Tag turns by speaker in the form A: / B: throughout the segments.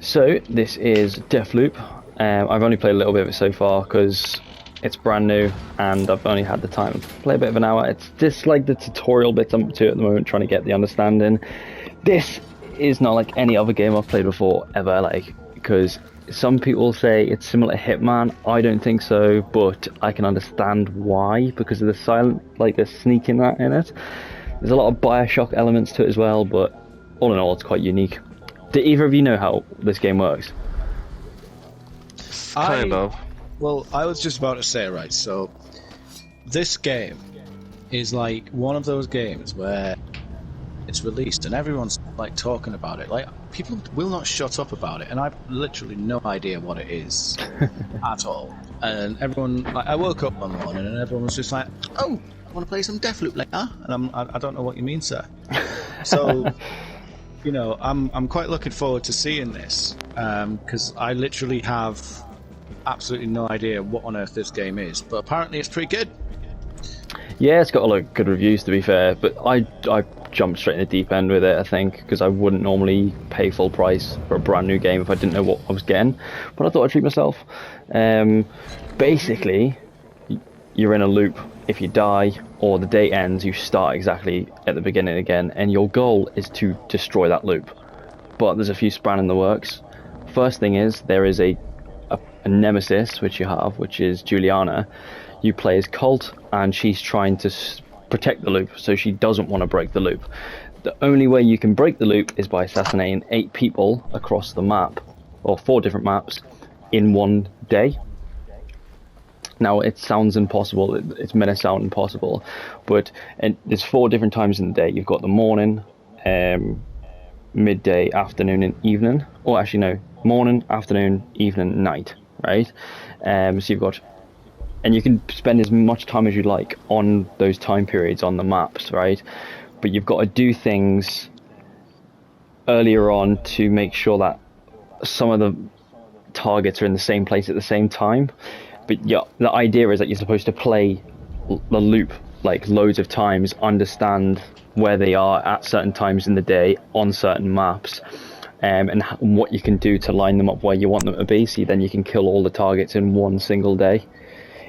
A: So this is Deathloop. I've only played a little bit of it so far because it's brand new and I've only had the time to play a bit of an hour. It's just like the tutorial bits I'm up to at the moment, trying to get the understanding. This is not like any other game I've played before ever, like, because some people say it's similar to Hitman. I don't think so, but I can understand why, because of the silent, like the sneak in that in it. There's a lot of Bioshock elements to it as well, but all in all, it's quite unique. Do either of you know how this game works?
B: Kind of.
C: Well, I was just about to say, right, so this game is like one of those games where it's released and everyone's like talking about it. Like, people will not shut up about it, and I've literally no idea what it is at all. And everyone, like, I woke up one morning and everyone was just like, "Oh, I want to play some Deathloop later," and I don't know what you mean, sir. So, you know, I'm quite looking forward to seeing this, because I literally have absolutely no idea what on earth this game is, but apparently it's pretty good.
A: Yeah, it's got a lot of good reviews, to be fair, but I jumped straight in the deep end with it, I think, because I wouldn't normally pay full price for a brand new game if I didn't know what I was getting, but I thought I'd treat myself. Basically, you're in a loop. If you die or the day ends, you start exactly at the beginning again, and your goal is to destroy that loop. But there's a few span in the works. First thing is, there is a nemesis, which you have, which is Juliana. You play as Colt, and she's trying to protect the loop, so she doesn't want to break the loop. The only way you can break the loop is by assassinating 8 people across the map, or 4 different maps, in one day. Now, it sounds impossible, it's meant to sound impossible, but there's 4 different times in the day. You've got the morning, midday, afternoon, and evening. Or actually, no, morning, afternoon, evening, night, right? So you've got, and you can spend as much time as you like on those time periods on the maps, right? But you've got to do things earlier on to make sure that some of the targets are in the same place at the same time. But yeah, the idea is that you're supposed to play the loop like loads of times, understand where they are at certain times in the day on certain maps, and what you can do to line them up where you want them to be, so then you can kill all the targets in one single day.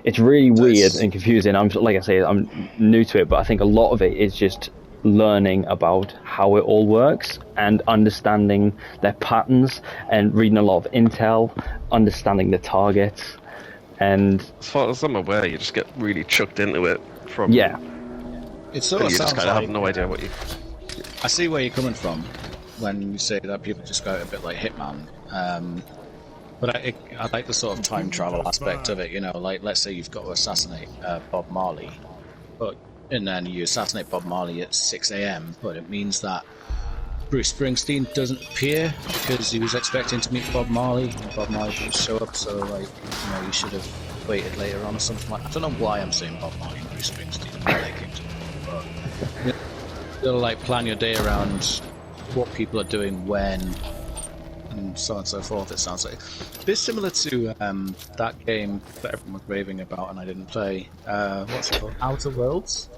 A: It's really weird and confusing. Like I say, I'm new to it, but I think a lot of it is just learning about how it all works and understanding their patterns and reading a lot of intel, understanding the targets. And
B: as far as I'm aware, you just get really chucked into it from.
A: Yeah.
C: It sort of
B: you
C: sounds
B: just kind of
C: like,
B: have no idea what you.
C: I see where you're coming from when you say that people just go a bit like Hitman. But I like the sort of time travel aspect of it. You know, like, let's say you've got to assassinate Bob Marley, and then you assassinate Bob Marley at 6 a.m. But it means that Bruce Springsteen doesn't appear because he was expecting to meet Bob Marley, and Bob Marley didn't show up. So, like, you know, you should have waited later on or something like. I don't know why I'm saying Bob Marley and Bruce Springsteen. But you gotta like plan your day around what people are doing when, and so on and so forth. It sounds like a bit similar to that game that everyone was raving about and I didn't play. What's it called? Outer Worlds?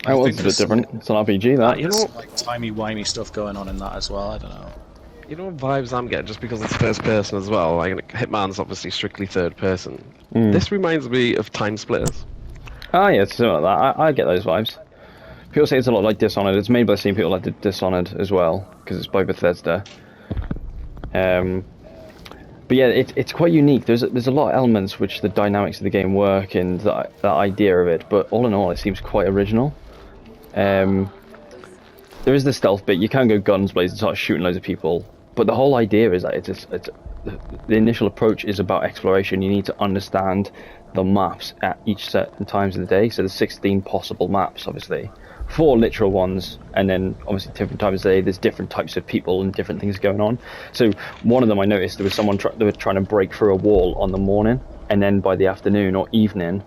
A: That was a bit different. It's an RPG, that.
C: You know, like timey-wimey stuff going on in that as well. I don't know.
B: You know what vibes I'm getting, just because it's first person as well. Like, Hitman's obviously strictly third person. This reminds me of Time Splitters.
A: Ah, yeah, it's similar to that. I get those vibes. People say it's a lot like Dishonored. It's made by the same people that did Dishonored as well, because it's by Bethesda. But yeah, it's quite unique. There's a lot of elements which the dynamics of the game work and the idea of it, but all in all, it seems quite original. There is the stealth bit. You can go guns blazing, start shooting loads of people, but the whole idea is that the initial approach is about exploration. You need to understand the maps at each certain times of the day. So there's 16 possible maps, obviously, 4 literal ones, and then obviously different times of the day there's different types of people and different things going on. So one of them, I noticed there was someone they were trying to break through a wall on the morning, and then by the afternoon or evening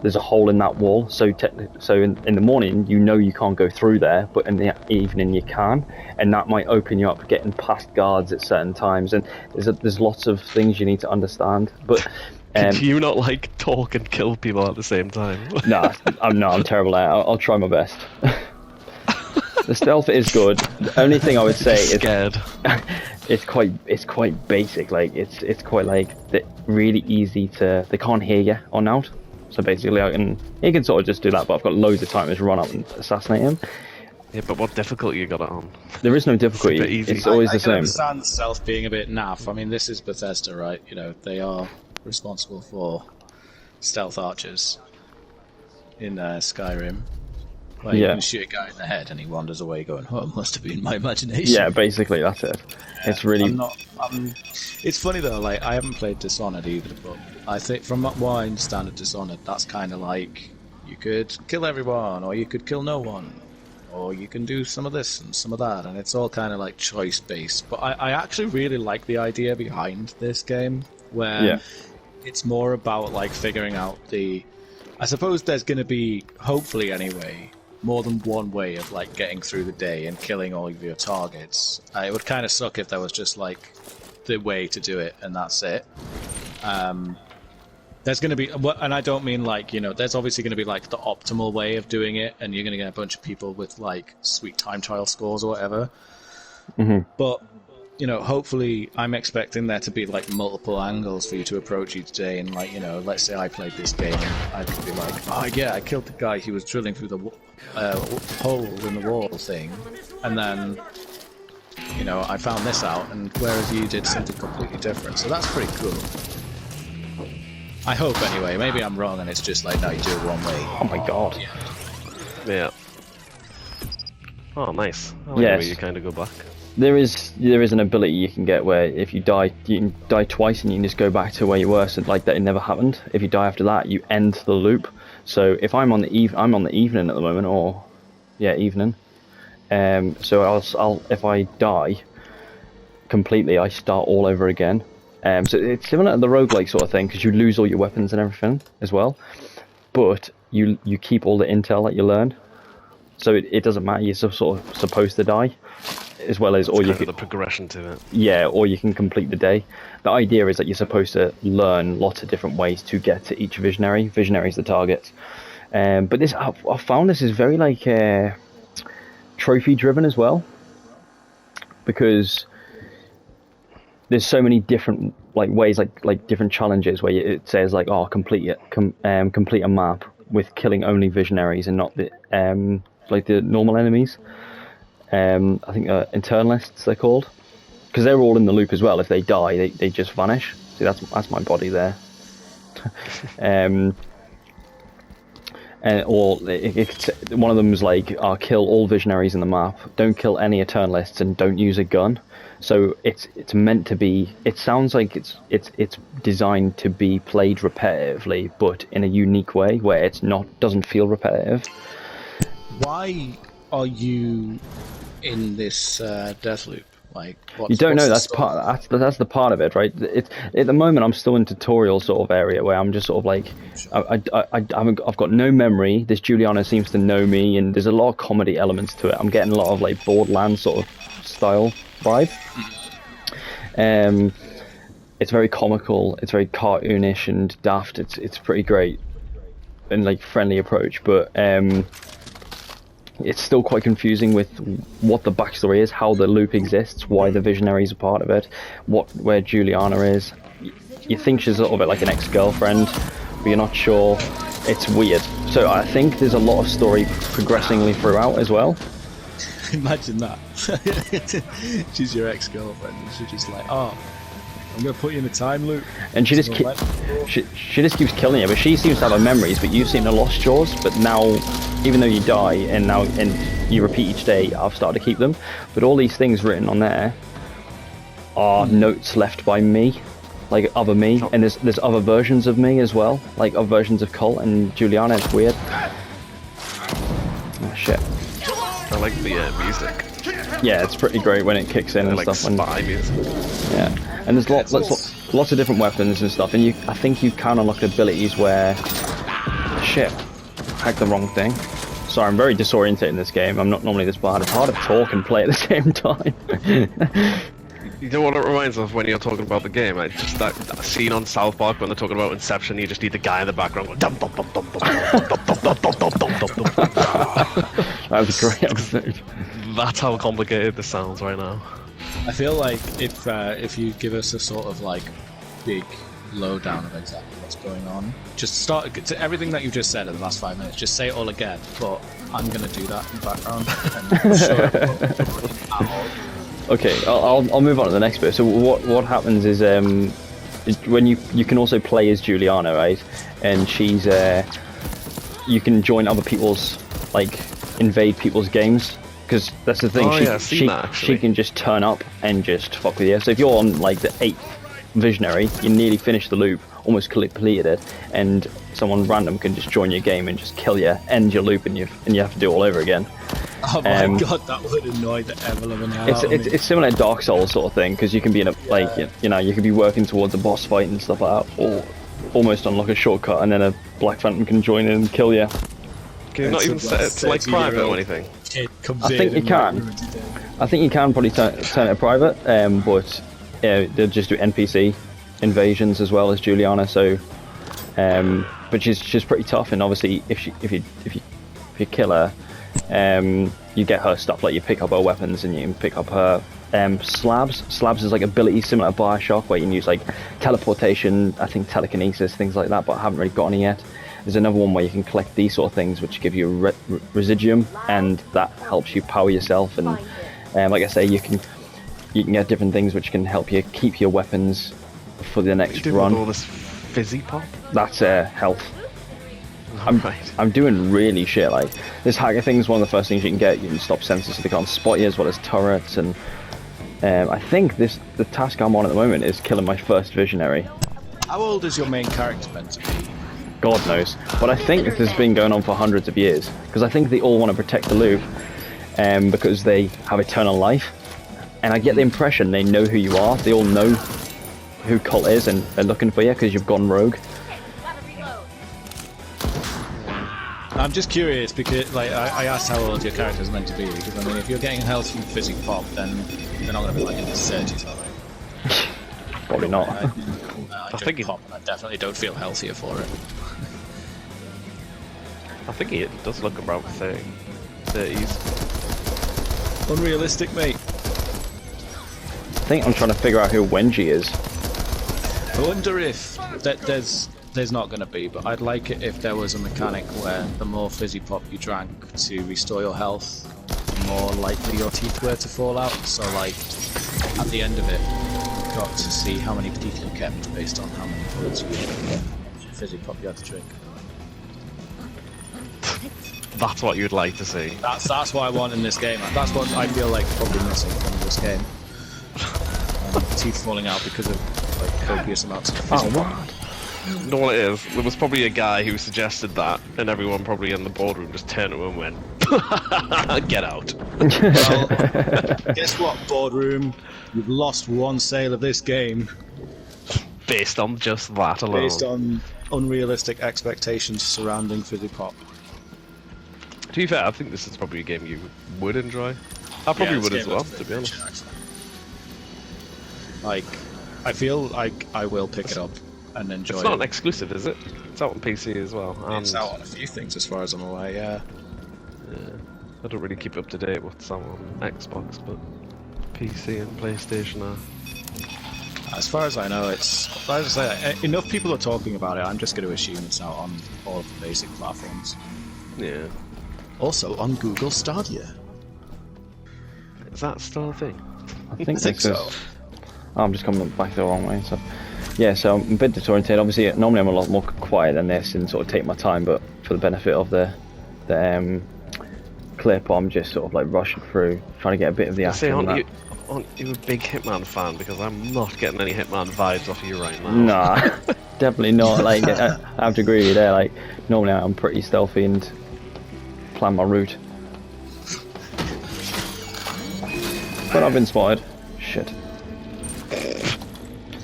A: there's a hole in that wall. So in the morning you know you can't go through there, but in the evening you can, and that might open you up getting past guards at certain times. And there's lots of things you need to understand. But
B: do you not like talk and kill people at the same time?
A: I'm terrible at it. I'll try my best. The stealth is good. The only thing I would say is
B: scared.
A: it's quite basic. Like it's quite like really easy to. They can't hear you on out. So basically, you can sort of just do that. But I've got loads of time to just run up and assassinate him.
B: Yeah, but what difficulty you got it on?
A: There is no difficulty.
B: Super easy.
A: It's always
C: I
A: the
C: can
A: same.
C: understand the stealth being a bit naff. I mean, this is Bethesda, right? You know, they are responsible for stealth archers in Skyrim. Where you can shoot a guy in the head and he wanders away going, oh, it must have been my imagination.
A: Yeah, basically, that's it. It's really...
C: It's funny, though, like, I haven't played Dishonored either, but I think from what I understand of Dishonored, that's kind of like, you could kill everyone, or you could kill no one, or you can do some of this and some of that, and it's all kind of like choice-based. But I actually really like the idea behind this game, where it's more about, like, figuring out I suppose there's going to be, hopefully anyway, more than one way of like getting through the day and killing all of your targets. It would kind of suck if there was just like the way to do it and that's it. There's going to be, and I don't mean like, you know, there's obviously going to be like the optimal way of doing it, and you're going to get a bunch of people with like sweet time trial scores or whatever. But you know, hopefully I'm expecting there to be like multiple angles for you to approach each day, and like, you know, let's say I played this game and I could be like, oh yeah, I killed the guy who was drilling through the hole in the wall thing, and then, you know, I found this out, and whereas you did something completely different, so that's pretty cool. I hope anyway, maybe I'm wrong and it's just like, no, you do it one way.
A: Oh my god.
B: Yeah. Oh, nice. I like the way you kind of go back.
A: There is an ability you can get where if you die, you can die twice and you can just go back to where you were, so like that it never happened. If you die after that, you end the loop. So if I'm on the evening at the moment, evening. So I'll if I die completely, I start all over again. So it's similar to the roguelike sort of thing, because you lose all your weapons and everything as well, but you keep all the intel that you learn. So it doesn't matter. You're sort of supposed to die, as well as, or you can the progression to it. Yeah, or you can complete the day. The idea is that you're supposed to learn lots of different ways to get to each visionary. Visionary is the target. But this, I found this is very like trophy driven as well, because there's so many different like ways, like different challenges where it says like, oh, complete a map with killing only visionaries and not the like the normal enemies. I think internalists they're called, because they're all in the loop as well. If they die, they just vanish. See, that's my body there. Or one of them is like, kill all visionaries in the map, don't kill any eternalists, and don't use a gun. So it's meant to be. It sounds like it's designed to be played repetitively, but in a unique way where it's doesn't feel repetitive.
C: Why are you in this Deathloop? Like,
A: you don't know. That's the part of it, right? At the moment, I'm still in tutorial sort of area where I'm just sort of like, I've got no memory. This Juliana seems to know me, and there's a lot of comedy elements to it. I'm getting a lot of like Borderlands sort of style vibe. It's very comical. It's very cartoonish and daft. It's pretty great and like friendly approach, but it's still quite confusing with what the backstory is, how the loop exists, why the visionaries are part of it, where Juliana is. You think she's a little bit like an ex-girlfriend, but you're not sure. It's weird. So I think there's a lot of story progressingly throughout as well.
C: Imagine that. She's your ex-girlfriend, and she's just like, oh, I'm gonna put you in a time loop.
A: And she just keeps killing you, but she seems to have her memories, but you seem to have lost yours. But now, even though you die and you repeat each day, I've started to keep them. But all these things written on there are notes left by me, like other me, and there's other versions of me as well, like other versions of Colt and Juliana. It's weird. Oh shit.
B: I like the music.
A: Yeah, it's pretty great when it kicks in and
B: like
A: stuff.
B: Spy music.
A: Yeah, and there's lots of different weapons and stuff, and I think you can unlock abilities where... Shit, hacked the wrong thing. Sorry, I'm very disoriented in this game. I'm not normally this bad. It's hard to talk and play at the same time.
B: You know what it reminds me of when you're talking about the game? Just that scene on South Park when they're talking about Inception. You just need the guy in the background going dum dum dum dum dum dum dum dum dum dum dum dum dum.
A: That was a great episode.
B: That's how complicated this sounds right now.
C: I feel like if you give us a sort of like big lowdown of exactly what's going on, just start to everything that you've just said in the last 5 minutes. Just say it all again, but I'm gonna do that in the background. And show
A: Okay, I'll move on to the next bit. So what happens is when you can also play as Juliana, right? And she's you can join other people's, like, invade people's games, because that's the thing. She can just turn up and just fuck with you. So if you're on like the 8th visionary, you nearly finished the loop, almost completed it, and someone random can just join your game and just kill you, end your loop, and you have to do it all over again.
C: Oh my god, that would annoy the ever-living hell out of me.
A: It's similar to Dark Souls sort of thing, because you can be in a like you could be working towards a boss fight and stuff like that, or almost unlock a shortcut, and then a Black Phantom can join in and kill you.
B: Can you not even set it to like private or anything?
A: I think you can. I think you can probably turn it private, but they'll just do NPC invasions as well as Juliana. So, but she's pretty tough, and obviously if you kill her, you get her stuff, like you pick up her weapons and you can pick up her slabs. Slabs is like ability similar to Bioshock, where you can use like teleportation, I think telekinesis, things like that, but I haven't really got any yet. There's another one where you can collect these sort of things which give you residuum, and that helps you power yourself, and like I say, you can get different things which can help you keep your weapons for the next run.
B: With all this fizzy pop?
A: That's health. I'm doing really shit. Like, this hacker thing is one of the first things you can get. You can stop sensors so they can't spot you, as well as turrets, and I think the task I'm on at the moment is killing my first visionary.
C: How old is your main character meant to be?
A: God knows, but I think this has been going on for hundreds of years, because I think they all want to protect the loop, because they have eternal life, and I get the impression they know who you are. They all know who Cult is and are looking for you because you've gone rogue.
C: I'm just curious because, like, I asked how old your character is meant to be, because I mean, if you're getting health from physic pop, then they're not going to be like in the 30s, are they?
A: Probably not.
C: I think pop, and I definitely don't feel healthier for it.
B: I think he does look about 30s.
C: Unrealistic, mate.
A: I think I'm trying to figure out who Wenji is.
C: I wonder if there's not going to be, but I'd like it if there was a mechanic where the more fizzy pop you drank to restore your health, the more likely your teeth were to fall out. So, like, at the end of it, you got to see how many teeth you kept based on how many bullets you fizzy pop you had to drink.
B: That's what you'd like to see.
C: That's what I want in this game. That's what I feel like probably missing from this game. Teeth falling out because of like copious amounts of fizzy pop.
B: You know what it is? There was probably a guy who suggested that, and everyone probably in the boardroom just turned to him and went, "Get out."
C: Well, guess what, boardroom? You've lost one sale of this game.
B: Based on just that alone.
C: Based on unrealistic expectations surrounding fizzy pop.
B: To be fair, I think this is probably a game you would enjoy. I probably would as well, to be honest.
C: Actually. Like, I feel like I will pick it up and enjoy it.
B: It's not an exclusive, is it? It's out on PC as well.
C: It's out on a few things as far as I'm aware, yeah.
B: Yeah. I don't really keep up to date with what's out on Xbox, but PC and PlayStation are.
C: As far as I know, it's... As I say, enough people are talking about it, I'm just going to assume it's out on all of the basic platforms.
B: Yeah.
C: Also on Google Stadia.
B: Is that still a thing?
A: I think so. Oh, I'm just coming back the wrong way. So, yeah, so I'm a bit disoriented. Obviously, normally I'm a lot more quiet than this and sort of take my time, but for the benefit of the clip, I'm just sort of like rushing through, trying to get a bit of the action.
B: Aren't you a big Hitman fan? Because I'm not getting any Hitman vibes off of you right now.
A: Nah, definitely not. Like, I have to agree with you there. Like, normally I'm pretty stealthy and plan my route. But I've been spotted. Shit.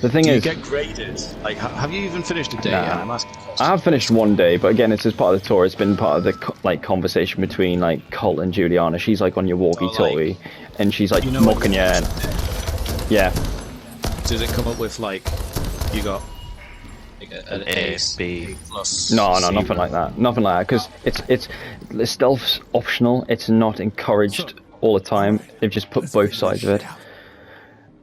A: The thing is,
C: you get graded? Like, have you even finished a day yet? I'm asking questions.
A: I have finished one day, but again, it's as part of the tour. It's been part of the like conversation between like Colt and Juliana. She's like on your walkie-talkie, and she's like mocking you. And yeah.
C: Does it come up with like you got like an A, B plus?
A: No, nothing like that. Nothing like that. Because it's stealth's optional. It's not encouraged all the time. They've just put both sides of it.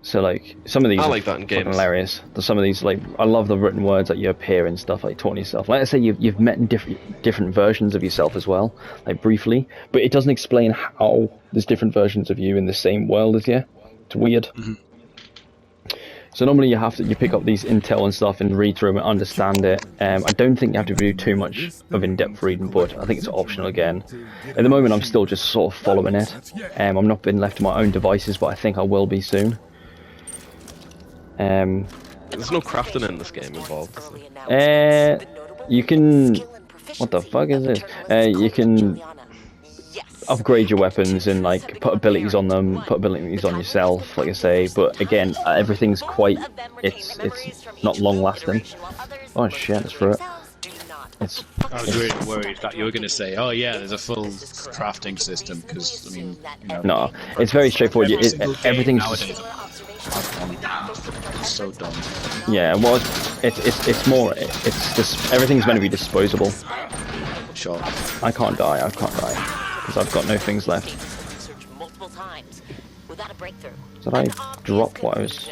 A: So like some of these
B: I
A: are
B: like that in
A: fucking
B: games.
A: hilarious. There's some of these like I love the written words that you appear and stuff like talking to yourself. Like I say, you've met in different versions of yourself as well, like briefly, but it doesn't explain how there's different versions of you in the same world as you. It's weird. So normally you pick up these intel and stuff and read through them and understand it. I don't think you have to do too much of in-depth reading, but I think it's optional again. At the moment, I'm still just sort of following it. I'm not been left to my own devices, but I think I will be soon.
B: There's no crafting in this game involved. Is there?
A: You can. What the fuck is this? You can upgrade your weapons and like put abilities on them, put abilities on yourself, like I say. But again, everything's quite. It's not long lasting. Oh shit! It's for it.
C: I was really worried that you were going to say, "Oh yeah, there's a full crafting system," because I mean, you know,
A: No, it's very straightforward. Everything's
C: nowadays it's so dumb.
A: yeah. Well, it's more. It's just everything's meant to be disposable.
C: Sure.
A: I can't die because I've got no things left. Did I drop what I was?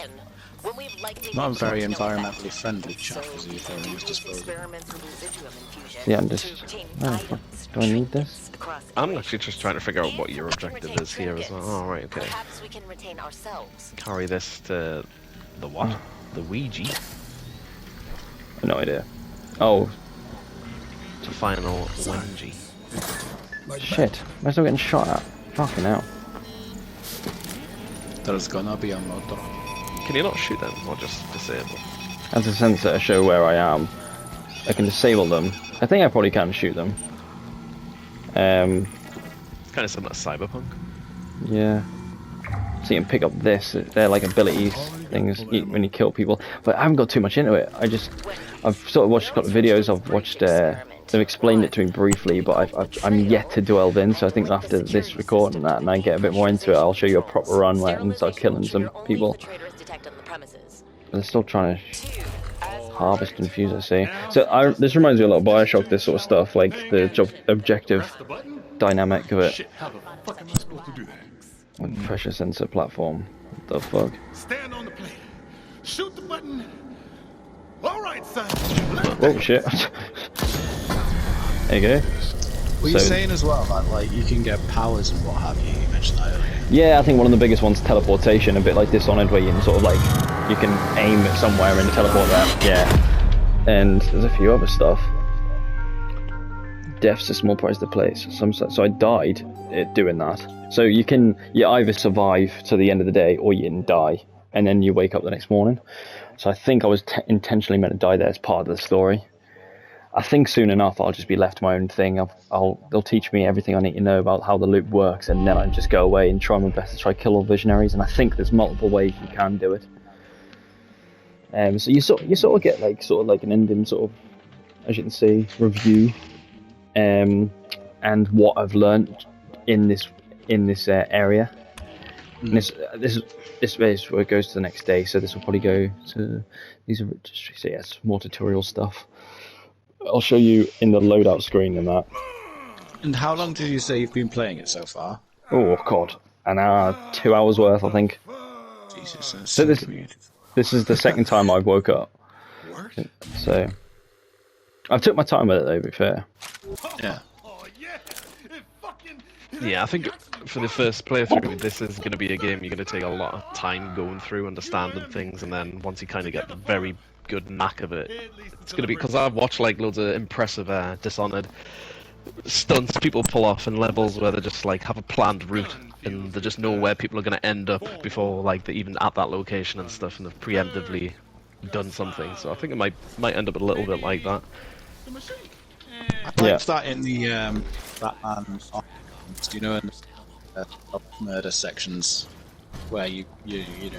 C: Not a very environmentally friendly chap, is he? If everything's disposable.
A: Yeah, I'm just. Oh, fuck. Do I need this?
B: I'm actually just trying to figure out what your objective is here as well. Oh, right, okay. Carry this to the what? The Ouija?
A: No idea. Oh,
B: To final Ouija.
A: shit. Am I still getting shot at? Fucking hell.
C: There's gonna be a motor.
B: Can you not shoot them, or just disable?
A: As a sensor to show where I am, I can disable them. I think I probably can shoot them.
B: It's kind of similar to Cyberpunk.
A: Yeah. So you can pick up this. They're like abilities things when you kill people. But I haven't got too much into it. I've sort of watched a couple of videos. I've watched. They've explained it to me briefly, but I'm yet to delve in. So I think after this recording and I get a bit more into it, I'll show you a proper run where I can start killing some people. They're still trying to harvest and fuse, I see. So this reminds me a lot of Bioshock, this sort of stuff, like the objective dynamic of it.
D: Shit, how the fuck am I supposed to do that?
A: With pressure sensor platform. What the fuck?
D: Stand on the plate. Shoot the button. All right, son.
A: Oh shit. There you go.
C: Were you saying as well that like you can get powers and what have you? You mentioned that earlier.
A: Yeah, I think one of the biggest ones, teleportation, a bit like Dishonored, where you can sort of like, you can aim at somewhere and teleport there. Yeah. And there's a few other stuff. Death's a small price to play. So I died doing that. So you either survive to the end of the day or you can die, and then you wake up the next morning. So I think I was intentionally meant to die there as part of the story. I think soon enough I'll just be left to my own thing. They'll teach me everything I need to know about how the loop works, and then I just go away and try my best to try kill all visionaries. And I think there's multiple ways you can do it. So you sort of get like an ending sort of, as you can see, review, and what I've learned in this area. And this is where it goes to the next day. So this will probably go to these are just, so yes, more tutorial stuff. I'll show you in the loadout screen and that.
C: And how long did you say you've been playing it so far?
A: Oh god, an hour, 2 hours worth, I think.
C: Jesus.
A: So this is the second time I've woke up. So I've took my time with it though, to be fair.
C: Yeah.
B: Yeah, I think for the first playthrough, this is going to be a game you're going to take a lot of time going through, understanding things, and then once you kind of get the very good knack of it, it's going to be, because I've watched like loads of impressive Dishonored stunts people pull off in levels where they just like have a planned route and they just know where people are going to end up before like they're even at that location and stuff, and they've preemptively done something. So I think it might end up a little bit like that.
C: I liked that in the Batman, you know, in the murder sections where you're in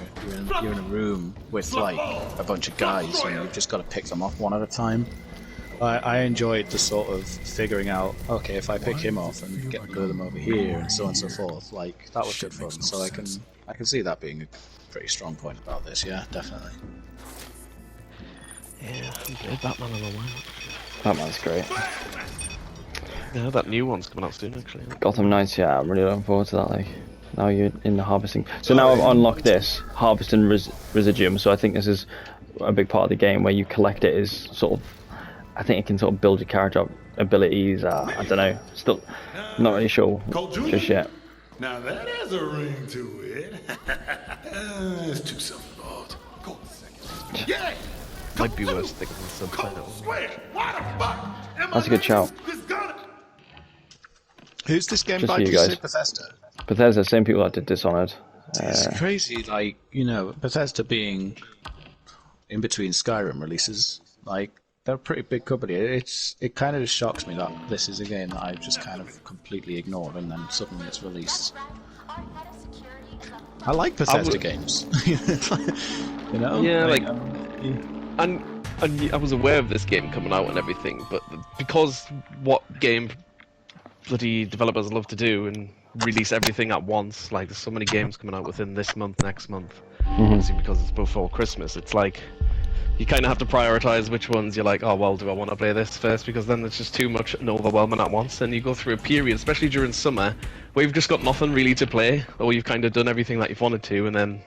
C: a room with like a bunch of guys and you've just got to pick them off one at a time. I enjoyed the sort of figuring out, okay, if I pick him off and get them over here and so on and so forth, like that was good fun. So I can see that being a pretty strong point about this. Yeah, definitely.
B: Yeah, okay, Batman on the line.
A: Batman's great.
B: Yeah, that new one's coming out soon actually.
A: Gotham Knights, yeah, I'm really looking forward to that. Like, Now you're in the harvesting. So now I've unlocked this harvesting residuum. So I think this is a big part of the game where you collect it. Is sort of, I think it can sort of build your character up abilities. I don't know. Still not really sure just yet.
D: Now that has a ring to it. It's too self-involved. Go on a second. Yeah.
B: Might be worth sticking with subtitles.
D: Swear. Why the fuck am
A: That's
D: I
A: a good shout.
D: this gun?
C: Who's this game
A: Just
C: by?
A: for you
C: Did you say
A: guys.
C: Bethesda?
A: Bethesda, same people that did Dishonored.
C: It's crazy, like, you know, Bethesda being in between Skyrim releases, like, they're a pretty big company. It kind of just shocks me that this is a game that I've just kind of completely ignored and then suddenly it's released. I like Bethesda games. You know?
B: Yeah, like,
C: yeah.
B: and I was aware of this game coming out and everything, but because what game bloody developers love to do and release everything at once, like there's so many games coming out within this month, next month, obviously because it's before Christmas, it's like you kind of have to prioritize which ones you're like, oh well, do I want to play this first, because then it's just too much and overwhelming at once, and you go through a period, especially during summer, where you've just got nothing really to play, or you've kind of done everything that you've wanted to, and then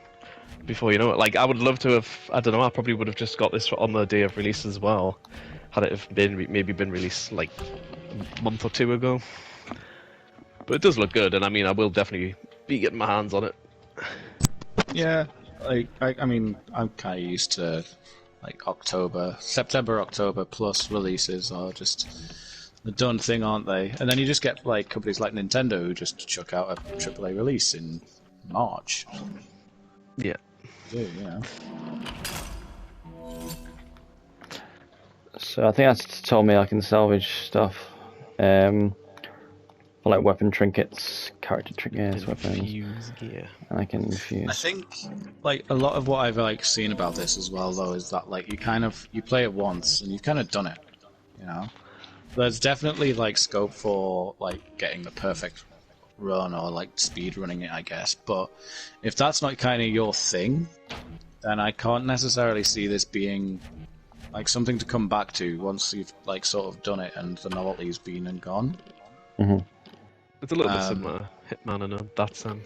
B: before you know it, like I would love to have, I don't know, I probably would have just got this on the day of release as well, had it have been maybe been released like a month or two ago. But it does look good, and I mean, I will definitely be getting my hands on it.
C: Yeah, like, I mean, I'm kind of used to like September, October plus releases are just the done thing, aren't they? And then you just get like companies like Nintendo who just chuck out a AAA release in March.
B: Yeah.
C: Yeah, you know.
A: So I think that's told me I can salvage stuff. Like weapon trinkets, character trinkets, weapons,
B: Infuse gear.
A: and I can infuse.
C: I think like a lot of what I've like seen about this as well, though, is that like you play it once and you've kind of done it, you know. There's definitely like scope for like getting the perfect run or like speed running it, I guess. But if that's not kind of your thing, then I can't necessarily see this being like something to come back to once you've like sort of done it and the novelty's been and gone.
A: Mm-hmm.
B: It's a little bit similar, Hitman in that sense.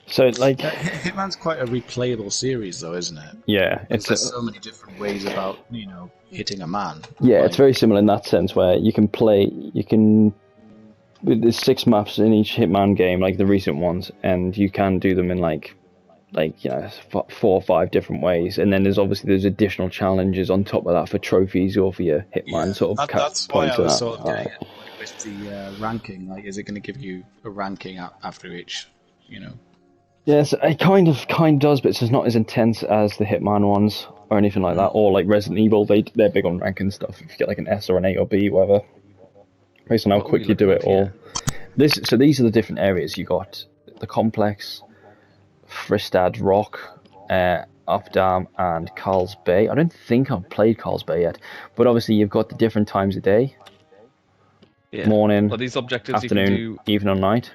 A: So like,
C: Hitman's quite a replayable series, though, isn't it?
A: yeah,
C: There's so many different ways about hitting a man.
A: Yeah,
C: like,
A: it's very similar in that sense where you can. There's 6 maps in each Hitman game, like the recent ones, and you can do them in like 4 or 5 different ways, and then there's additional challenges on top of that for trophies or for your Hitman sort of
C: that's why
A: points
C: I was
A: that.
C: sort of getting it with the ranking. Like, is it going to give you a ranking after each,
A: Yes, it kind of does, but it's just not as intense as the Hitman ones or anything like that, or like Resident Evil. They're big on ranking stuff. If you get like an S or an A or B, whatever, based on how quick you do it. Or these are the different areas. You got the complex, Fristad Rock, Updam, and Carl's Bay. I don't think I've played Carl's Bay yet, but obviously you've got the different times of day.
B: Yeah.
A: Morning,
B: Are these objectives
A: afternoon,
B: you can do...
A: evening, or night.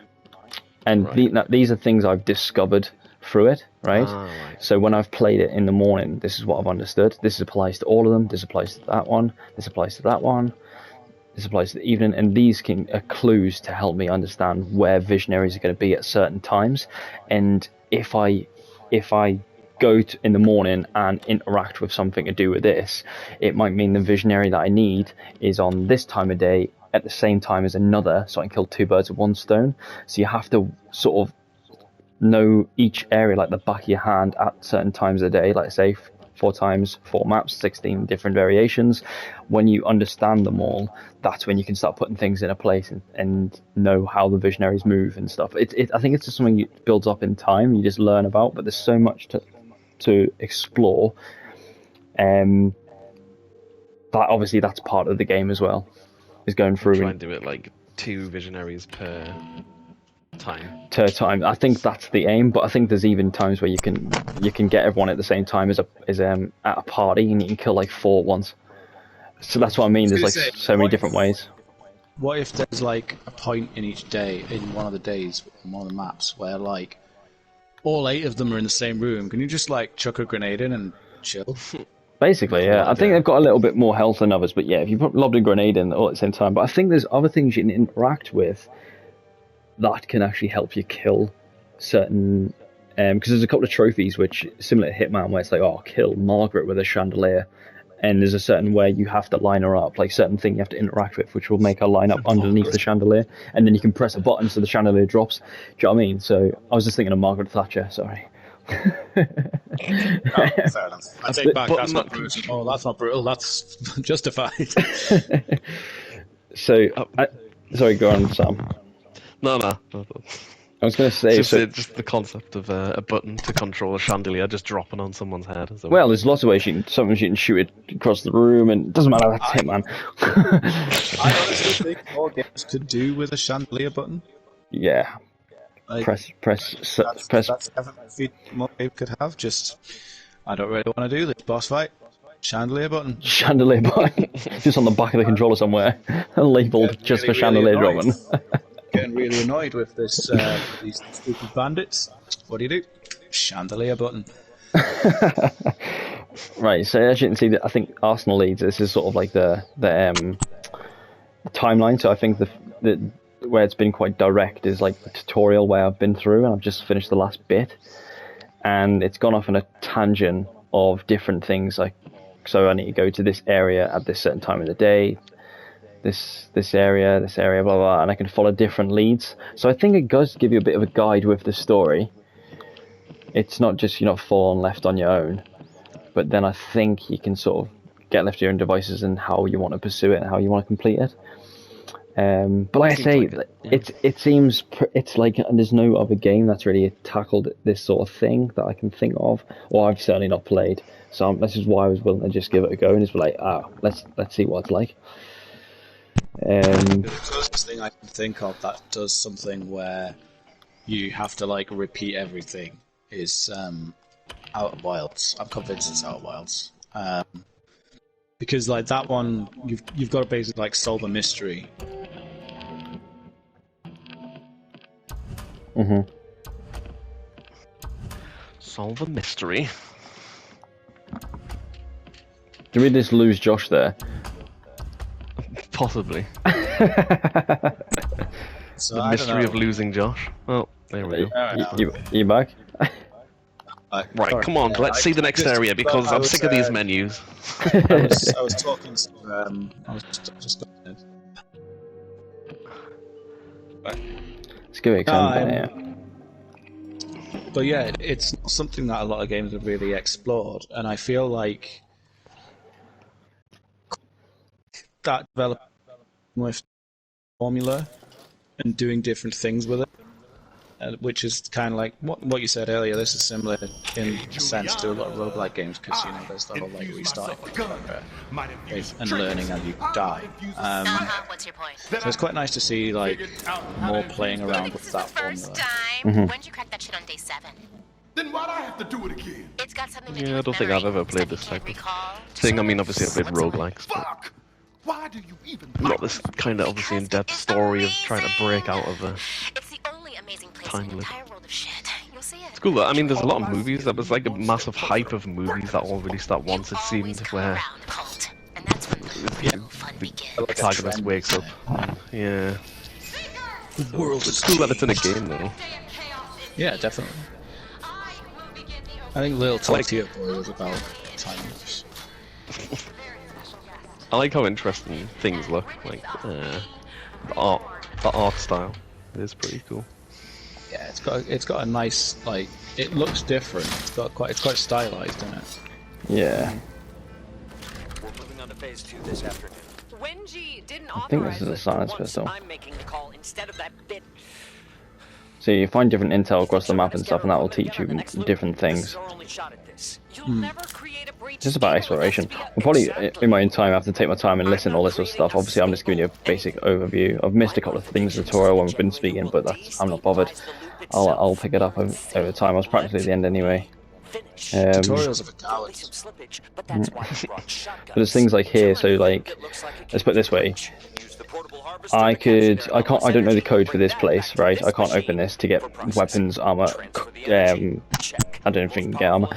A: And
B: Right.
A: these are things I've discovered through it, right?
B: Right.
A: So when I've played it in the morning, this is what I've understood. This applies to all of them. This applies to that one. This applies to that one. This applies to the evening. And these are clues to help me understand where visionaries are going to be at certain times. And if I go in the morning and interact with something to do with this, it might mean the visionary that I need is on this time of day at the same time as another, so I can kill 2 birds with 1 stone. So you have to sort of know each area like the back of your hand at certain times of the day, like say 4 times 4 maps, 16 different variations. When you understand them all, that's when you can start putting things in a place and know how the visionaries move and stuff. I think it's just something that builds up in time, you just learn about, but there's so much to explore. That obviously that's part of the game as well, is going through
B: Try and do it like 2 visionaries per time.
A: I think that's the aim, but I think there's even times where you can get everyone at the same time as at a party, and you can kill like 4 at once. So that's what I mean. There's like so many different ways.
C: What if there's like a point in each day, in one of the days, on one of the maps, where like all 8 of them are in the same room? Can you just like chuck a grenade in and chill?
A: Basically, yeah. I think they've got a little bit more health than others, but yeah, if you lob a grenade in all at the same time. But I think there's other things you can interact with that can actually help you kill certain. Because there's a couple of trophies which similar to Hitman, where it's like, oh, kill Margaret with a chandelier, and there's a certain way you have to line her up, like certain thing you have to interact with, which will make her line up underneath the chandelier, and then you can press a button so the chandelier drops. Do you know what I mean? So I was just thinking of Margaret Thatcher. Sorry.
C: Fair enough. I take back. That's not brutal. Oh, that's not brutal. That's justified.
A: So, sorry, go on, Sam.
B: No.
A: I was going to say,
B: Just the concept of a button to control a chandelier just dropping on someone's head.
A: Well, there's lots of ways sometimes you can shoot it across the room, and it doesn't matter. That's Hitman.
C: I honestly think more games could do with a chandelier button.
A: Yeah.
C: Like,
A: press.
C: That's definitely more game could have. Just, I don't really want to do this boss fight. Chandelier button.
A: Chandelier button. Just on the back of the controller somewhere, labelled just for chandelier dropping.
C: Getting really annoyed with this these stupid bandits. What do? Chandelier button.
A: Right, so as you can see, I think Arsenal leads. This is sort of like the timeline. So I think the where it's been quite direct is like the tutorial where I've been through, and I've just finished the last bit, and it's gone off on a tangent of different things. Like, so I need to go to this area at this certain time of the day. This area, blah, blah, and I can follow different leads. So I think it does give you a bit of a guide with the story. It's not just you're not falling left on your own, but then I think you can sort of get left to your own devices and how you want to pursue it and how you want to complete it. But like I say, it seems it's like there's no other game that's really tackled this sort of thing that I can think of, or I've certainly not played. So this is why I was willing to just give it a go and just be like, let's see what it's like.
C: The closest thing I can think of that does something where you have to like repeat everything is Outer Wilds. I'm convinced it's Outer Wilds. Because like that one, you've got to basically like solve a mystery.
B: Solve a mystery.
A: Did we just lose Josh there?
B: Possibly.
C: So
B: The mystery of losing Josh. Well, there we go.
A: You back?
B: Right, come on, let's see the next area because I'm sick of these menus.
C: I was talking to I was just
A: Let's give it a
C: But yeah, it's not something that a lot of games have really explored, and I feel like that developing with formula and doing different things with it, which is kind of like what you said earlier. This is similar in a sense to a lot of roguelike games because there's the whole like restarting and learning as you die.
E: What's your point?
C: So it's quite nice to see like more playing around with that formula.
E: When did you crack that shit on day 7?
D: Then why'd I have to do it again?
E: It's got something to do
B: Yeah, I
E: with
B: don't think I've
E: memory,
B: ever played
E: stuff
B: this
E: you can't
B: type of
E: recall.
B: thing. I mean, obviously I've played roguelikes, but
D: Fuck! Why do you even
B: not this kind of obviously in-depth story of trying to break out of a...
E: It's the only amazing place
B: Time
E: in the
B: loop.
E: entire world of shit. You'll see it.
B: It's cool though. I mean, there's a lot of movies. There was like a massive hype of movies that all released at once, it seemed, where
E: And that's when the real fun begins.
B: the protagonist wakes up. Yeah.
C: The world
B: It's cool that it's in a game though.
C: Yeah, definitely. I think Little Tokyo Boy was about time lapse.
B: I like how interesting things look. Like the art style is pretty cool.
C: Yeah, it's got a nice like it looks different. It's quite stylized, isn't it?
A: Yeah.
F: We're moving on to phase 2 this afternoon.
G: Wenji didn't
A: I think this is a
G: authorize
A: silence
G: it. Once
A: pistol.
G: I'm making the call instead of that bit.
A: So you find different intel across the map and stuff, and that will teach you different
G: This is
A: things.
G: our only shot at this. You'll never create a breach.
A: It's just about exploration. I'll probably, in my own time, have to take my time and listen to all this sort of stuff. Obviously, I'm just giving you a basic overview. I've missed a couple of things in the tutorial when we've been speaking, but I'm not bothered. I'll pick it up over time. I was practically at the end anyway.
C: Tutorials of a cowards.
G: Some slippage, but that's why I brought
A: But there's things like here, so like, let's put it this way.
F: Use the portable
A: I don't know the code for this place, right? I can't open this to get weapons, armor, I don't think you can get armor,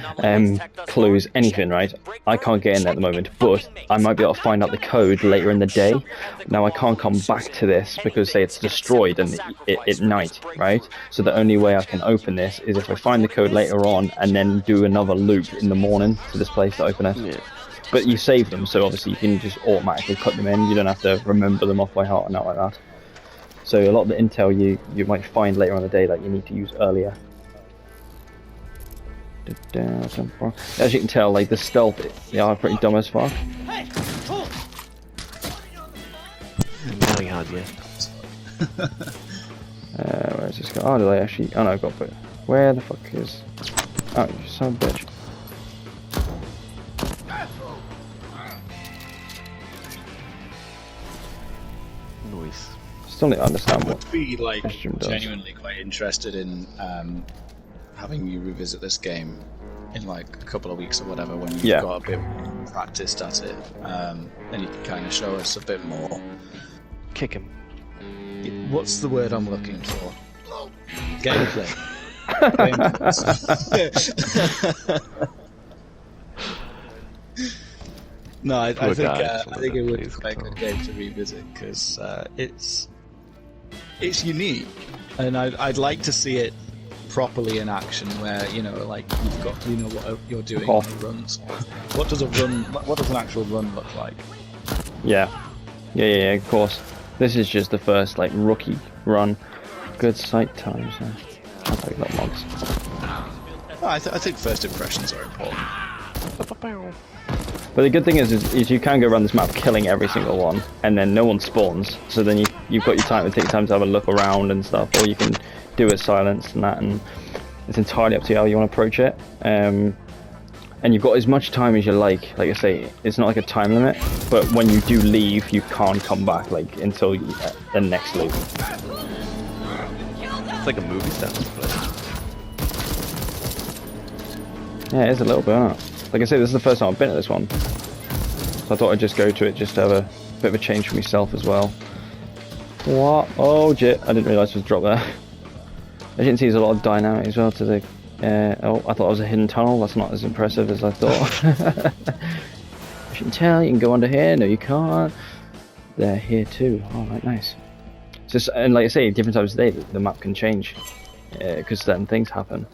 A: clues, anything, right? I can't get in there at the moment, but I might be able to find out the code later in the day. Now I can't come back to this because say it's destroyed at night, right? So the only way I can open this is if I find the code later on and then do another loop in the morning to this place to open it.
B: Yeah.
A: But you save them, so obviously you can just automatically put them in. You don't have to remember them off by heart or not like that. So a lot of the intel you might find later on in the day that you need to use earlier. As you can tell, like the stealth, they are pretty dumb as fuck.
B: Now you had, yeah.
A: Where's this guy? Oh, did I actually? Oh no, I've got to put. Where the fuck is? Oh, you son of a bitch.
B: Noise.
A: Still need to understand
C: I
A: what
C: would be like
A: Christian does.
C: genuinely quite interested in having you revisit this game in like a couple of weeks or whatever when you've
A: Yeah.
C: got a bit practiced at it. Then you can kind of show us a bit more.
B: Kick him.
C: What's the word I'm looking for? Gameplay. No, I
B: Poor
C: think
B: guy.
C: I think it would be
B: Please
C: quite a good
B: control.
C: game to revisit because it's unique, and I'd like to see it properly in action, where like you've got what you're doing on the runs. What does a run? What does an actual run look like?
A: Yeah, of course. This is just the first like rookie run. Good sight times. I'll take that mods.
C: I think first impressions are important.
A: But the good thing is you can go around this map killing every single one, and then no one spawns. So then you've got your time to take time to have a look around and stuff, or you can do it silenced and that, and it's entirely up to you how you want to approach it. And you've got as much time as you like. Like I say, it's not like a time limit, but when you do leave, you can't come back like until the next loop.
B: It's like a movie set.
A: Yeah, it is a little bit, isn't it? Like I say, this is the first time I've been at this one, so I thought I'd just go to it just to have a bit of a change for myself as well. What? Oh, shit! I didn't realise it was dropped there. As you can see, there's a lot of dynamic as well to the. Oh, I thought it was a hidden tunnel. That's not as impressive as I thought. As you can tell, you can go under here. No, you can't. They're here too. All right, nice. Just and like I say, different times of day, the map can change because certain things happen.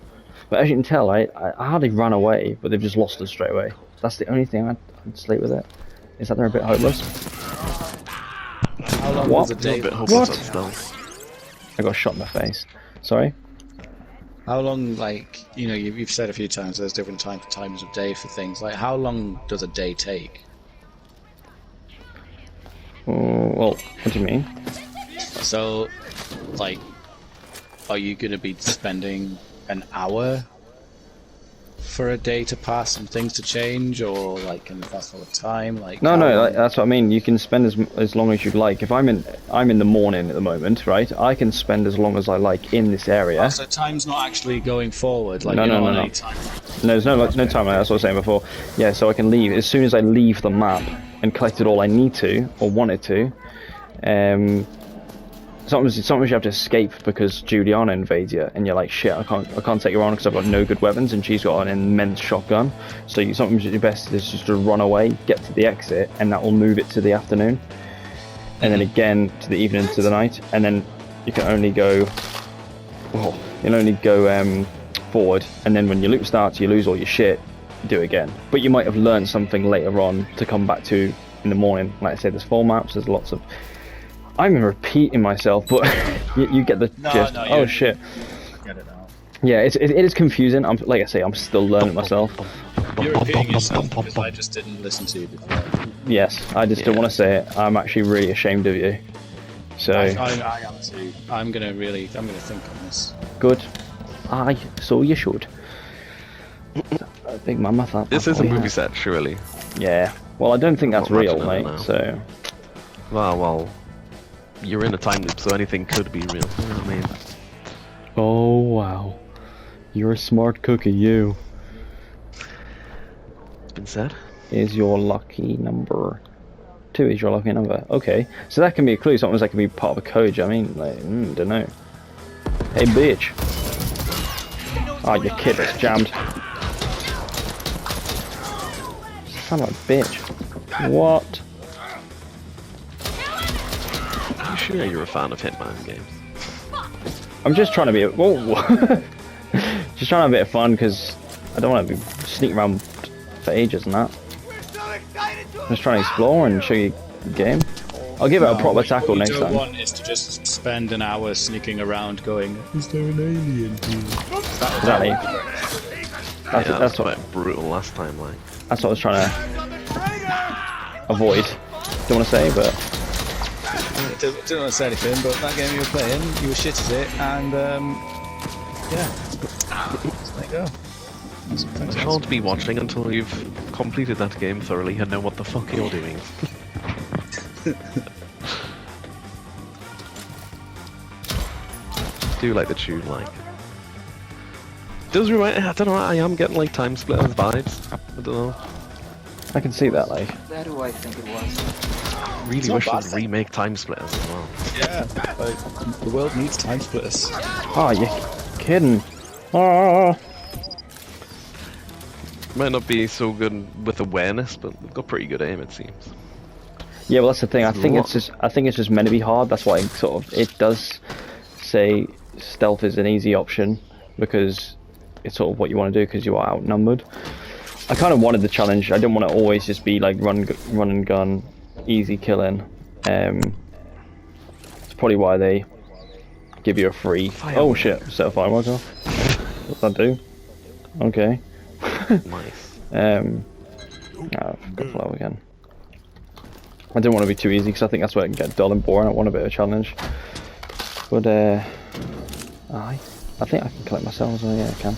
A: But as you can tell, I hardly ran away, but they've just lost us straight away. That's the only thing I'd slate with it. Is that they're a bit hopeless.
C: How long
A: What?
C: was a day?
B: A bit
A: What?
B: hopeless on stealth.
A: I got shot in the face. Sorry?
C: How long, like you've said a few times, there's different times of day for things. Like, how long does a day take?
A: Well, what do you mean?
C: So, like, are you going to be spending an hour for a day to pass and things to change, or like can you pass all the time? Like
A: No, that's what I mean. You can spend as long as you'd like. If I'm in the morning at the moment, right? I can spend as long as I like in this area.
C: So time's not actually going forward. Like
A: No.
C: any time.
A: No, there's no time. That's what I was saying before. Yeah, so I can leave as soon as I leave the map and collected all I need to or wanted to. Sometimes you have to escape because Juliana invades you, and you're like, shit, I can't take her on because I've got no good weapons, and she's got an immense shotgun. So sometimes your best is just to run away, get to the exit, and that will move it to the afternoon, and then again to the evening to the night, and then you can only go, forward, and then when your loop starts, you lose all your shit, you do it again. But you might have learned something later on to come back to in the morning. Like I said, there's 4 maps, there's lots of. I'm repeating myself, but you get the gist. Oh shit!
C: Get it out.
A: Yeah, it is confusing. Like I say, I'm still learning myself.
C: You're repeating yourself because I just didn't listen to you before.
A: Yes, I just don't want to say it. I'm actually really ashamed of you. So
C: I am too. I'm gonna think on this.
A: good. So you should. Big Mama thought.
B: This is a movie set, surely.
A: Yeah. Well, I don't think that's
B: Not
A: real,
B: imagining it
A: mate.
B: now.
A: So.
B: Well, you're in a time loop, so anything could be real. You know what I mean?
A: Oh wow, you're a smart cookie. You.
B: It's been said.
A: Is your lucky number 2 is your lucky number. Okay, so that can be a clue. Sometimes that can be part of a code. I mean, like, don't know. Hey, bitch. Oh, you kid, that's jammed. Son of a bitch. What?
B: Are you sure you're a fan of Hitman games?
A: I'm just trying to be. Whoa. Just trying to have a bit of fun because I don't want to be sneaking around for ages and that. I'm just trying to explore and show you the game. I'll give it a proper tackle next time.
C: What you don't want is to just spend an hour sneaking around going, is there an alien here?
A: Exactly. That's what.
B: Quite brutal last time, like.
A: That's what I was trying to avoid. Don't want to say, but
C: Didn't want to say anything, but that game you were playing, you were shit at it, and yeah, just let it go.
B: I can't be watching until you've completed that game thoroughly and know what the fuck you're doing. Do like the tune, like. Does remind. I don't know. I am getting like Time Splitters vibes. I don't know.
A: I can see that. Like,
F: That who I think it was.
B: Really
C: not
B: wish
C: bad,
B: they'd remake Time Splitters as well.
C: Yeah, like, the world needs Time Splitters.
A: oh, you kidding? Oh,
B: Might not be so good with awareness, but they've got pretty good aim, it seems.
A: yeah. Well, that's the thing. I think it's just meant to be hard. That's why it does say stealth is an easy option because it's sort of what you want to do because you are outnumbered. I kind of wanted the challenge. I didn't want to always just be like run and gun, easy killing. It's probably why they give you a free. Oh shit! Set a firework off. What's that do? Okay.
B: Nice.
A: Oh, good flow again. I didn't want to be too easy because I think that's where it can get dull and boring. I want a bit of a challenge. But I think I can collect myself as well. Yeah, I can.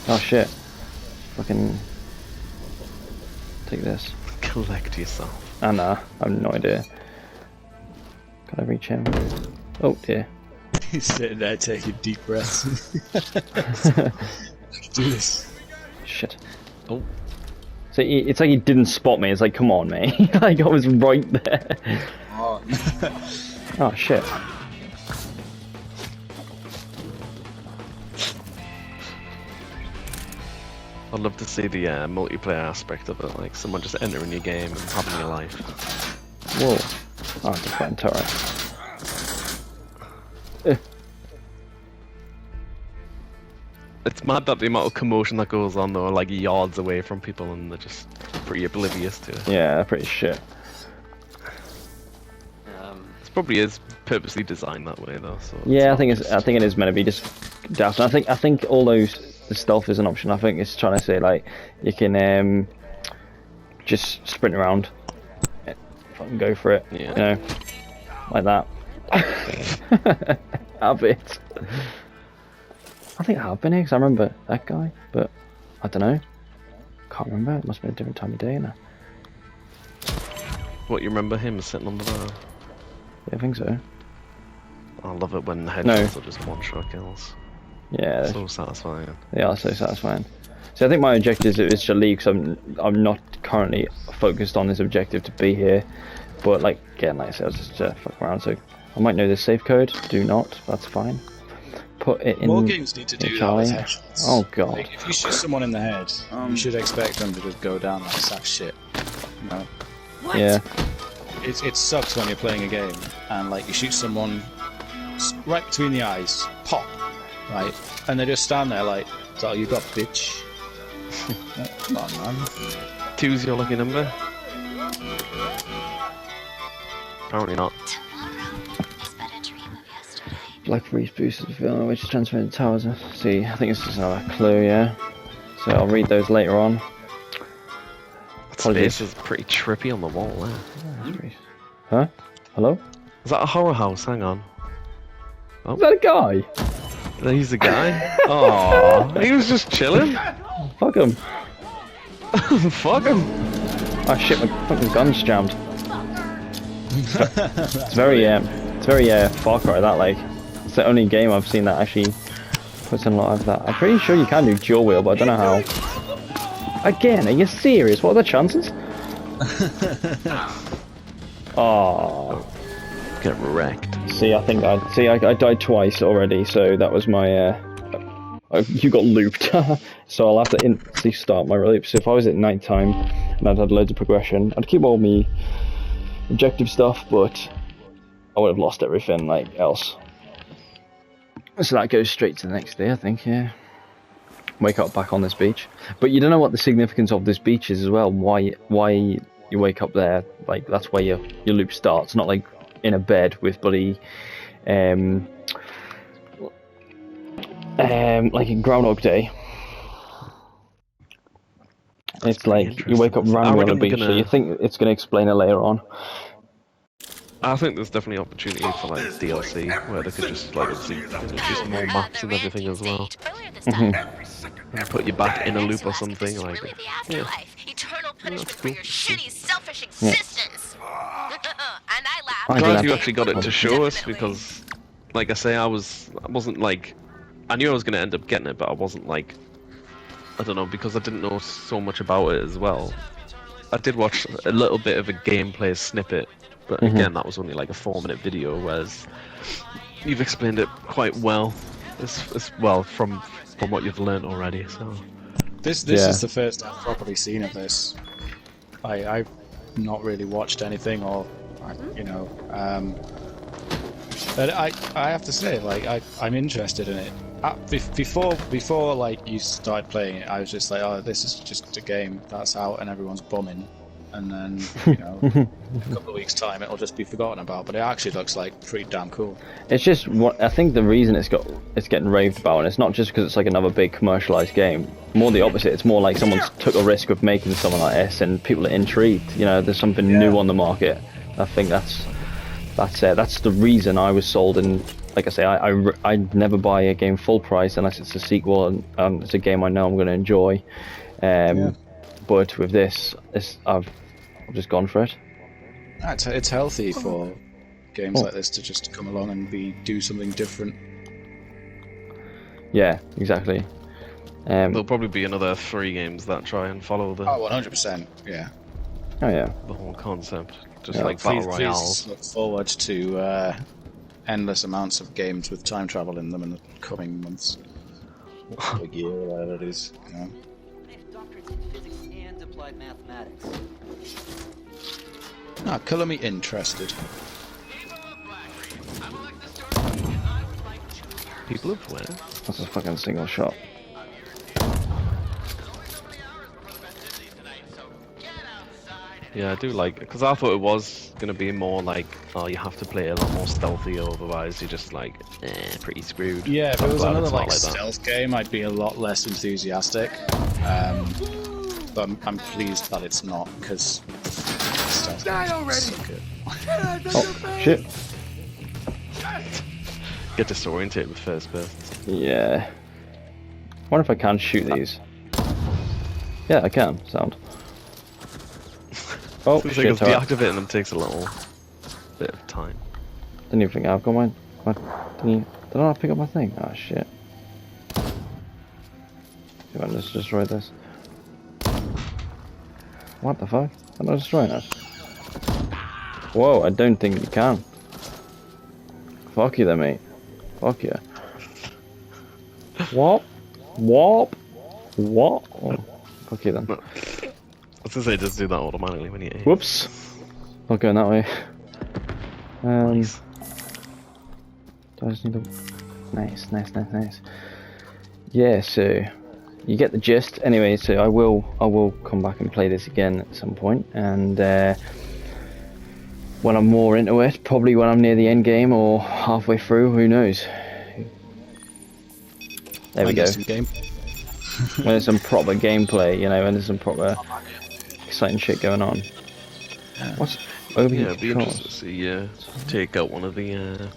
A: Oh shit! Fucking take this.
B: Collect yourself.
A: I know. I have no idea. Can I reach him? Oh dear.
C: He's sitting there taking deep breaths. Do this.
A: Shit.
B: Oh.
A: So it's like he didn't spot me. It's like, come on, mate. Like I was right there.
C: Oh.
A: Oh shit.
B: I'd love to see the multiplayer aspect of it, like someone just entering your game and having your life.
A: Whoa. Oh, it's a flying turret.
B: It's mad that the amount of commotion that goes on though, like yards away from people, and they're just pretty oblivious to it.
A: Yeah, they're pretty shit.
B: It probably is purposely designed that way though. So
A: Yeah, I think it is meant to be just daft. And I think all those the stealth is an option. I think it's trying to say like you can just sprint around, fucking go for it.
B: Yeah.
A: You know, like that. Have it. I think I have been here because I remember that guy, but I don't know. Can't remember. It must have been a different time of day now.
B: What, you remember him sitting on the bar?
A: Yeah, I think so.
B: I love it when headshots are just one-shot kills.
A: Yeah,
B: So satisfying.
A: they are so satisfying. So I think my objective is to leave because I'm not currently focused on this objective to be here. But like again, like I said, I was just fuck around. So I might know this safe code. Do not. That's fine. Put it in.
C: More games need to do that with
A: HI.
C: headshots.
A: Oh god.
C: Like, if you shoot someone in the head, you should expect them to just go down like sack shit. You know?
A: Yeah.
C: It sucks when you're playing a game and like you shoot someone right between the eyes, pop, right, and they just stand there like, "That's all you got, bitch." Come on, man.
B: 2's your lucky number? Apparently not.
E: Is but a dream of yesterday.
A: Black Freeze boosted the film, which is transferred to towers. See, I think it's just another clue. Yeah. So I'll read those later on.
B: Space is pretty trippy on the wall there.
A: Huh? Hello?
B: Is that a horror house? Hang on.
A: Is that a guy?
B: He's the guy? Oh, he was just chilling.
A: Fuck him.
B: Fuck him.
A: Oh shit, my fucking gun's jammed. It's very Far Cry, that, like. It's the only game I've seen that actually puts in a lot of that. I'm pretty sure you can do dual wheel, but I don't know how. Again, are you serious? What are the chances? Oh.
B: Get wrecked.
A: See, I think I died twice already, so that was my. You got looped, so I'll have to instantly start my loop. So if I was at night time and I'd had loads of progression, I'd keep all my objective stuff, but I would have lost everything like else. So that goes straight to the next day, I think. Yeah. Wake up back on this beach, but you don't know what the significance of this beach is as well. Why you wake up there? Like that's where your loop starts. Not like in a bed with bloody like in Groundhog Day. It's like you wake up randomly on a beach, so you think it's going to explain it later on.
B: I think there's definitely opportunity for like DLC where they could just like obviously introduce more maps and everything as well. And put you back in a loop or something like. Yeah.
E: Eternal punishment for
B: cool.
E: your shitty, selfish existence. And I laugh.
A: I
B: I'm
A: do
B: glad
A: that.
B: you actually got it to show us because, like I say, I wasn't like, I knew I was going to end up getting it, but I wasn't like, I don't know, because I didn't know so much about it as well. I did watch a little bit of a gameplay snippet, but again, that was only like a 4-minute video, whereas you've explained it quite well, as well from what you've learned already. So
C: This is the first I've properly seen of this. I've not really watched anything, or you know, but I have to say, like I'm interested in it. Before like you started playing it, I was just like, oh, this is just a game that's out and everyone's bumming, and then you know, a couple of weeks time it'll just be forgotten about. But it actually looks like pretty damn cool.
A: It's just what I think the reason it's getting raved about, and it's not just because it's like another big commercialized game. More the opposite. It's more like someone's took a risk of making something like this, and people are intrigued. You know, there's something new on the market. I think that's it. That's the reason I was sold. And like I say, I never buy a game full price unless it's a sequel and it's a game I know I'm going to enjoy. But with this, I've just gone for it.
C: It's healthy for games like this to just come along and do something different.
A: Yeah, exactly.
B: there'll probably be another 3 games that try and follow the
C: 100%. Yeah.
A: Oh yeah.
B: the whole concept, just
A: Yeah,
B: like battle
C: Please
B: royales.
C: look forward to endless amounts of games with time travel in them in the coming months. A year, or whatever it is. You know?
F: Doctorates in physics and applied mathematics.
C: Colour me interested.
B: People of where?
A: That's a fucking single shot.
B: Yeah, I do like it because I thought it was gonna be more like, oh, you have to play it a lot more stealthy, otherwise you're just like, pretty screwed.
C: Yeah, if
B: I'm
C: it was
B: glad
C: another
B: it's not
C: like
B: that.
C: stealth game, I'd be a lot less enthusiastic. But I'm pleased that it's not, because stealth games suck it.
A: Oh shit.
B: Get disoriented with first person.
A: Yeah. Wonder if I can shoot these. Yeah, I can. Sound. Oh
B: Because
A: shit! Alright.
B: deactivating them takes a little bit of time.
A: Didn't even think I've got mine. Did I not pick up my thing? Oh shit. Come on, let's destroy this. What the fuck? I'm not destroying it. Whoa, I don't think you can. Fuck you then, mate. Fuck you. What? What? What? Oh, fuck you then.
B: I was gonna say, just do that automatically when you aim.
A: Whoops. Not going that way.
B: Nice.
A: Do I just need to... Nice. Yeah, so you get the gist. Anyway, so I will come back and play this again at some point, and when I'm more into it, probably when I'm near the end game or halfway through, who knows. There we go.
C: Some game.
A: When there's some proper gameplay, you know, and there's some proper exciting shit going on. What's over
B: Yeah,
A: here?
B: it'd be interesting to see take out one of the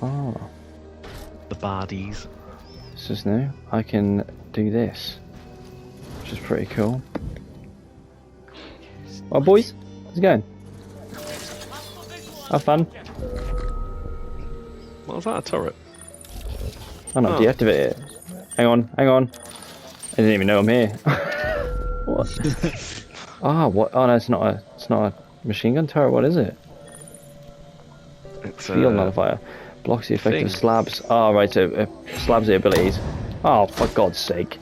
A: Oh,
B: baddies.
A: this is new. I can do this, which is pretty cool. Well, boys, how's it going? Have fun.
B: What was that, a turret?
A: Oh no,
B: Oh.
A: deactivate it. Hang on. I didn't even know I'm here. What? Ah, what? Oh no, it's not a machine gun turret. What is it?
B: It's
A: Field nullifier. Blocks the effect of
B: thing.
A: slabs. Oh, right, so it slabs the abilities. Oh, for God's sake.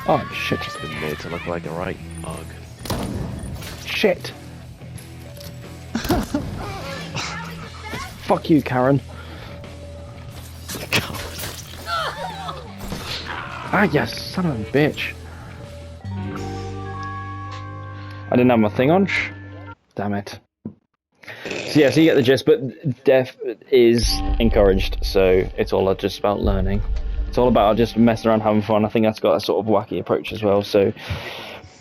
A: Oh, shit.
B: It's been made to look like a right mug.
A: Shit. Fuck you, Karen. Ah, yes, son of a bitch. I didn't have my thing on. Damn it. So yeah, so you get the gist, but death is encouraged, so it's all just about learning. It's all about just messing around, having fun. I think that's got a sort of wacky approach as well, so...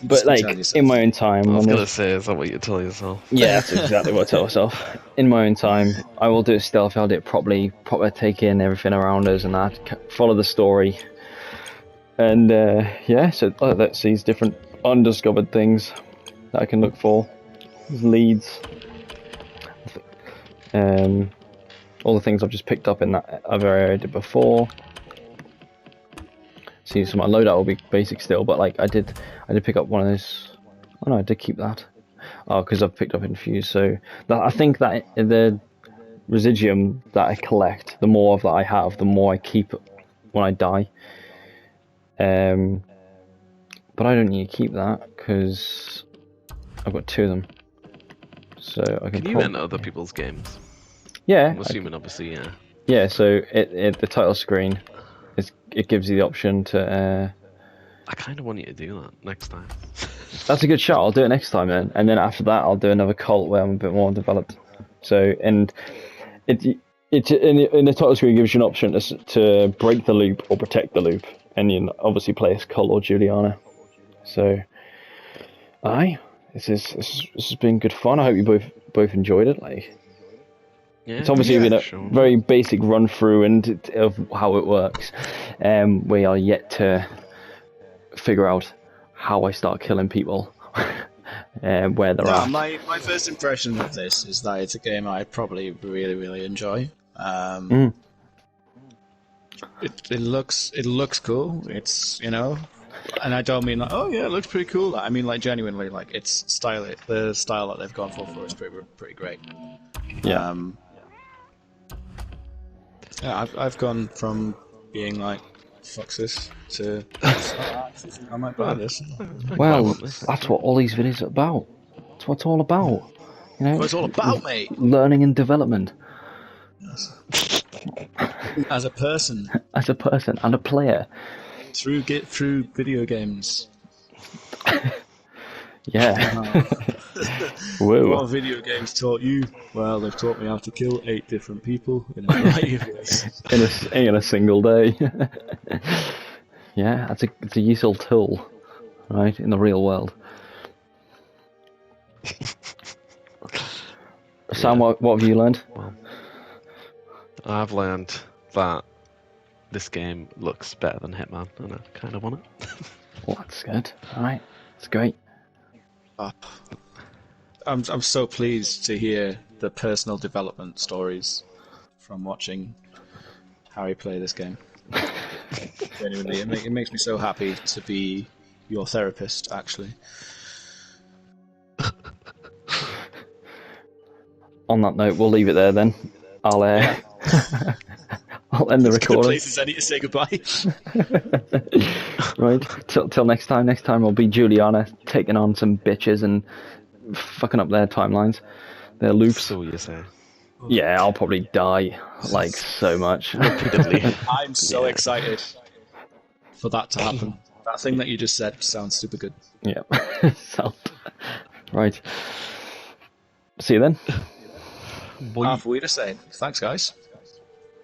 A: But like, in my own time...
B: I was gonna say, is that what you tell yourself?
A: Yeah, that's exactly what I tell myself. In my own time, I will do it stealth, I'll do it properly, proper take in everything around us and that, follow the story. And yeah, so that's these different undiscovered things that I can look for. Leads. All the things I've just picked up in that other area I did before. See, so my loadout will be basic still, but like I did pick up one of those. Oh no, I did keep that. Oh, because I've picked up Infuse. So that, I think that the residuum that I collect, the more of that I have, the more I keep when I die. But I don't need to keep that because I've got 2 of them. So I can.
B: Can you enter other people's games?
A: Yeah.
B: I'm assuming, obviously, yeah.
A: Yeah. So the title screen, it gives you the option to.
B: I kind of want you to do that next time.
A: That's a good shot. I'll do it next time then, and then after that, I'll do another cult where I'm a bit more developed. So and it in the title screen gives you an option to break the loop or protect the loop, and you obviously play as Cult or Juliana. So, this has been good fun. I hope you both enjoyed it. Like,
B: Yeah,
A: it's obviously been a
B: sure.
A: very basic run through and of how it works. We are yet to figure out how I start killing people, where they're at.
C: My first impression of this is that it's a game I probably really, really enjoy. It looks cool. It's, you know, and I don't mean like, oh yeah, it looks pretty cool. I mean like genuinely, like the style that they've gone for is pretty great.
A: Yeah.
C: Yeah, I've gone from being like, fuck this, to I might buy this.
A: Well, that's what all these videos are about. That's what it's all about. You know,
C: What it's all about, mate.
A: learning and development
C: As a person,
A: as a person and a player.
C: through video games.
A: Yeah.
C: What
A: Whoa.
C: video games taught you? Well, they've taught me how to kill 8 different people in a variety of ways.
A: In a single day. Yeah, it's a useful tool, right, in the real world. Sam, what have you learned?
B: Well, I've learned that this game looks better than Hitman, and I kind of want it.
A: Well, that's good. All right, it's great.
C: I'm so pleased to hear the personal development stories from watching Harry play this game. Genuinely, it makes me so happy to be your therapist, actually.
A: On that note, we'll leave it there then. I'll I'll end the
C: Good
A: recording.
C: places I need to say goodbye.
A: Right, till next time. Next time will be Juliana taking on some bitches and fucking up their timelines, their loops.
B: So you say.
A: Yeah, I'll probably die like so much.
B: Repeatedly.
C: I'm so excited for that to happen. That thing that you just said sounds super good.
A: Yeah. Right. See you then.
C: Half we the same. Thanks, guys.